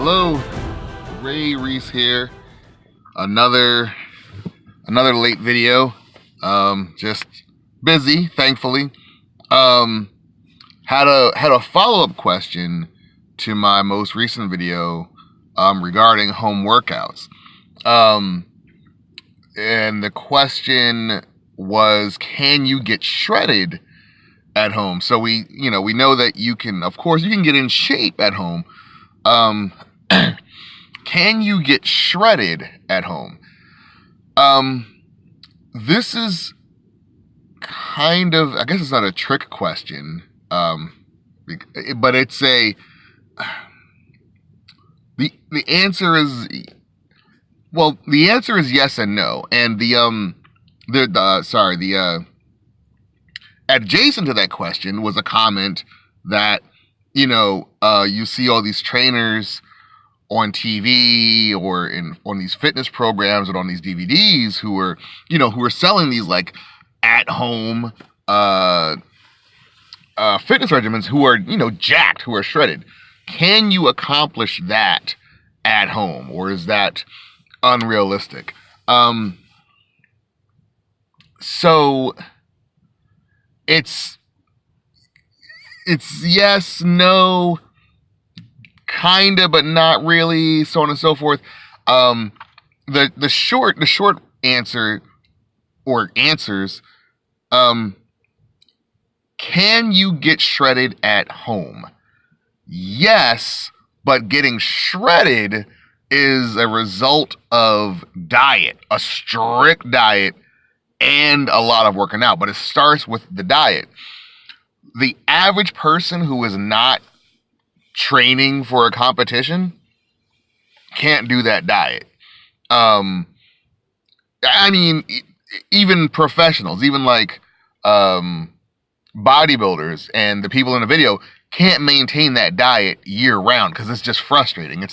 Hello, Ray Reese here. Another late video. Just busy, thankfully. Had a follow-up question to my most recent video regarding home workouts. And the question was, can you get shredded at home? So we know that you can, of course, you can get in shape at home. Can you get shredded at home? This is kind of, I guess it's not a trick question, but it's the answer is, well, the answer is yes and no. And adjacent to that question was a comment that, you see all these trainers on TV or on these fitness programs and on these DVDs who are selling these like at home fitness regimens who are, jacked, who are shredded. Can you accomplish that at home, or is that unrealistic? So it's yes, no, kinda, but not really, so on and so forth. The short answer or answers, can you get shredded at home? Yes, but getting shredded is a result of diet, a strict diet, and a lot of working out. But it starts with the diet. The average person who is not training for a competition can't do that diet. I mean, even professionals, even like bodybuilders and the people in the video can't maintain that diet year round because it's just frustrating.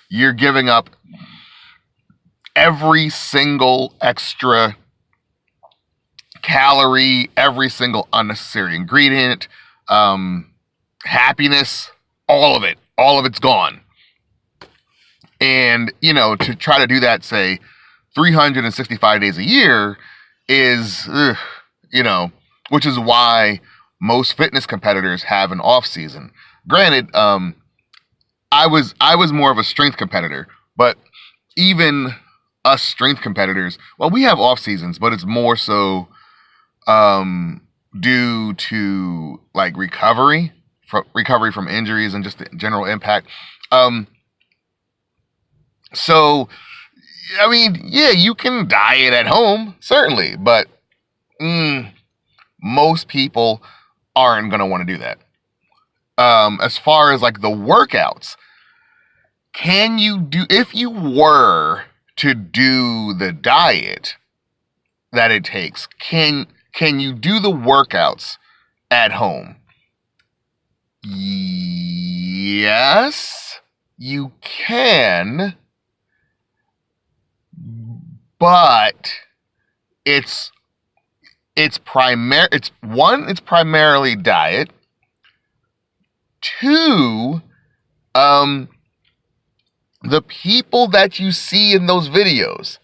You're giving up every single extra calorie, every single unnecessary ingredient, happiness, all of it's gone. And, to try to do that, say, 365 days a year is, which is why most fitness competitors have an off season. Granted, I was more of a strength competitor, but even us strength competitors, well, we have off seasons, but it's more so due to like recovery from injuries and just the general impact. So, I mean, yeah, you can diet at home, certainly, but most people aren't going to want to do that. As far as like the workouts, if you were to do the diet that it takes, can you do the workouts at home? Yes, you can, but it's primarily diet. Two, the people that you see in those videos,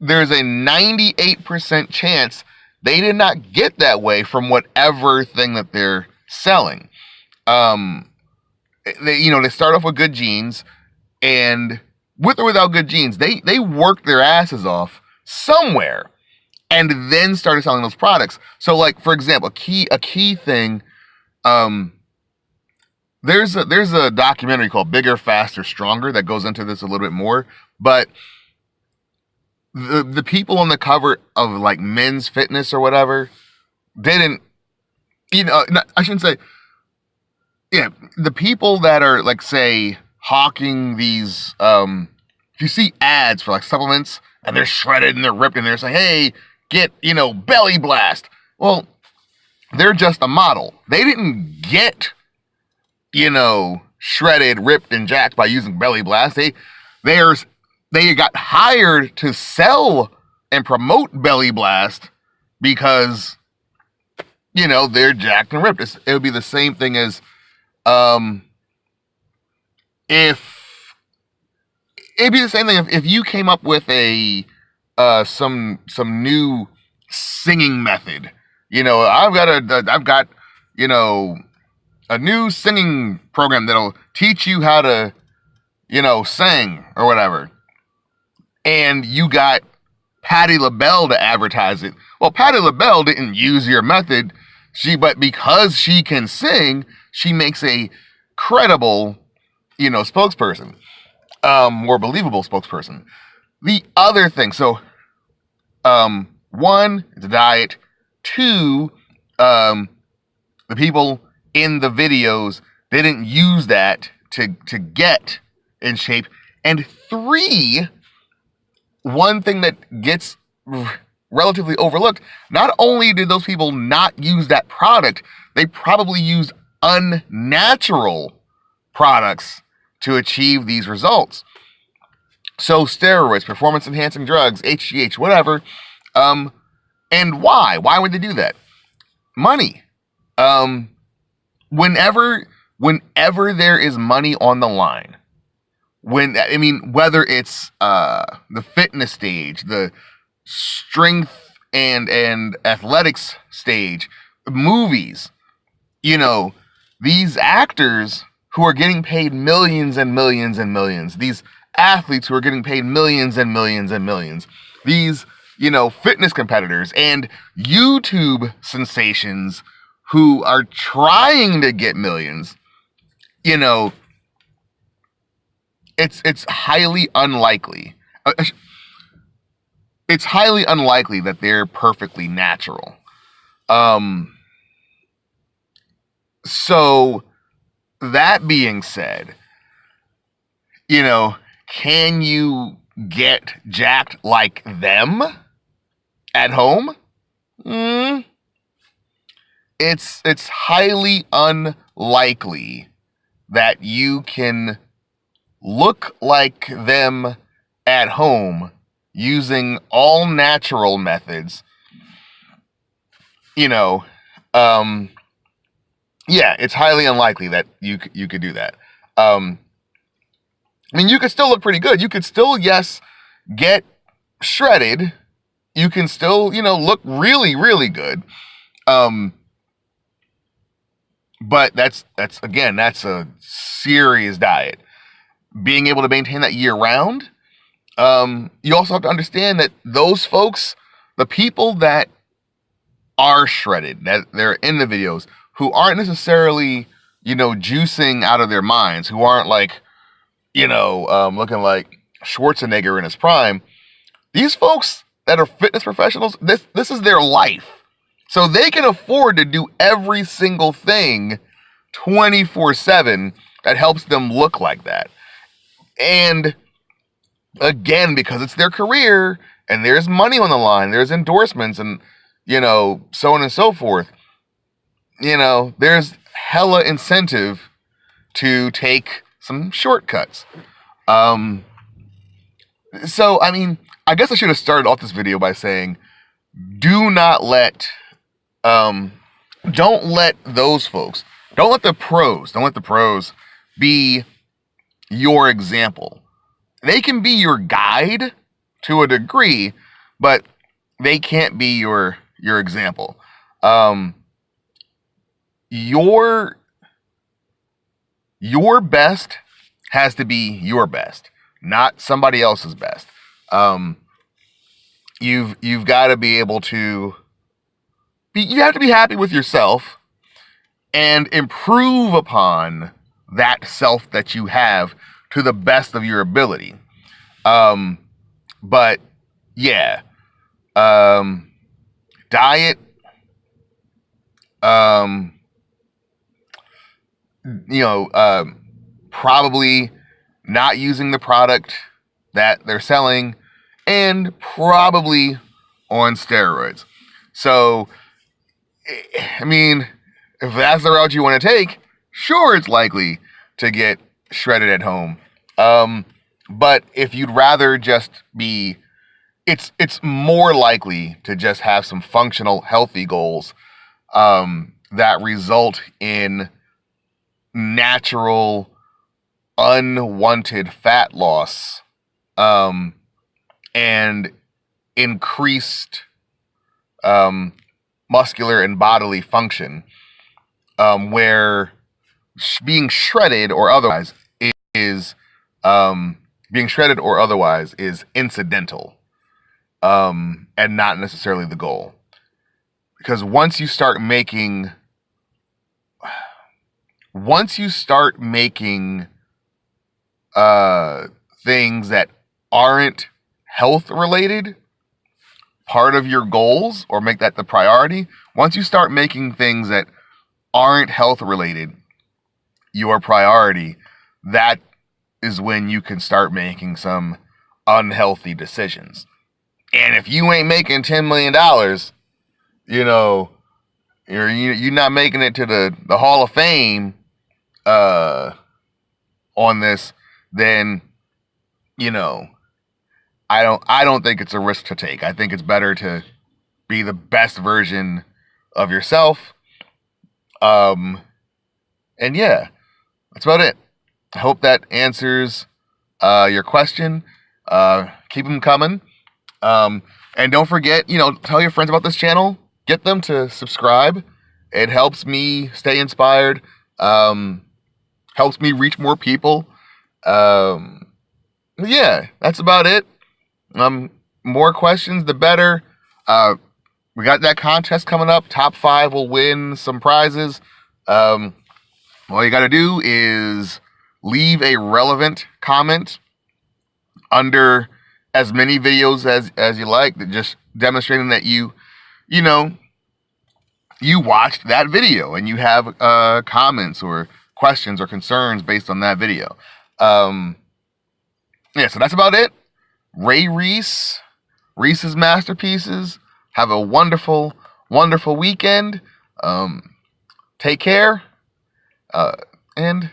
there's a 98% chance they did not get that way from whatever thing that they're selling. They start off with good genes, and with or without good genes, they worked their asses off somewhere and then started selling those products. So, like, for example, a key thing, there's a documentary called Bigger, Faster, Stronger that goes into this a little bit more, but the people on the cover of like Men's Fitness or whatever didn't, I shouldn't say, yeah, the people that are like, say, hawking these, if you see ads for like supplements and they're shredded and they're ripped and they're saying, hey, get, belly blast. Well, they're just a model. They didn't get, shredded, ripped, and jacked by using belly blast. They got hired to sell and promote belly blast because, they're jacked and ripped. It would be the same thing as if it'd be the same thing if you came up with a some new singing method. I've got a new singing program that'll teach you how to sing or whatever, and you got Patti LaBelle to advertise it. Well, Patti LaBelle didn't use your method, but because she can sing, she makes a credible, spokesperson, more believable spokesperson. The other thing, so, one, it's a diet. Two, the people in the videos didn't use that to get in shape. And three, one thing that gets relatively overlooked, not only did those people not use that product, they probably used unnatural products to achieve these results. So steroids, performance-enhancing drugs, HGH, whatever. And why? Why would they do that? Money. Whenever there is money on the line, whether it's the fitness stage, the strength and athletics stage, movies, these actors who are getting paid millions and millions and millions, these athletes who are getting paid millions and millions and millions, these, fitness competitors and YouTube sensations who are trying to get millions, it's highly unlikely. It's highly unlikely that they're perfectly natural. So that being said, can you get jacked like them at home? It's highly unlikely that you can look like them at home using all natural methods. Yeah, it's highly unlikely that you could do that. You could still look pretty good. You could still, yes, get shredded. You can still, look really, really good. But that's a serious diet. Being able to maintain that year round, you also have to understand that those folks, the people that are shredded, that they're in the videos, who aren't necessarily, juicing out of their minds, who aren't like, looking like Schwarzenegger in his prime, these folks that are fitness professionals, this is their life. So they can afford to do every single thing 24/7 that helps them look like that. And again, because it's their career and there's money on the line, there's endorsements and, so on and so forth, there's hella incentive to take some shortcuts. So, I guess I should have started off this video by saying, don't let those folks, don't let the pros be your example. They can be your guide to a degree, but they can't be your example. Your best has to be your best, not somebody else's best. You've got to be able to you have to be happy with yourself and improve upon that self that you have to the best of your ability. But yeah, diet, probably not using the product that they're selling, and probably on steroids. So, if that's the route you want to take, sure, it's likely to get shredded at home. But if you'd rather just be, it's more likely to just have some functional, healthy goals that result in natural, unwanted fat loss, and increased muscular and bodily function, where being shredded or otherwise is incidental, and not necessarily the goal. Because once you start making things that aren't health related part of your goals, or make that the priority, once you start making things that aren't health related your priority, that is when you can start making some unhealthy decisions. And if you ain't making $10 million, you're not making it to the Hall of Fame on this, then I don't think it's a risk to take. I think it's better to be the best version of yourself. And yeah, that's about it. I hope that answers your question. Keep them coming. And don't forget, tell your friends about this channel. Get them to subscribe. It helps me stay inspired. Helps me reach more people. Yeah, that's about it. More questions, the better. We got that contest coming up. Top 5 will win some prizes. All you got to do is leave a relevant comment under as many videos as you like, just demonstrating that you watched that video and you have comments or questions or concerns based on that video. Yeah, so that's about it. Ray Reese, Reese's Masterpieces. Have a wonderful, wonderful weekend. Take care. And,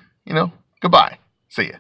goodbye. See ya.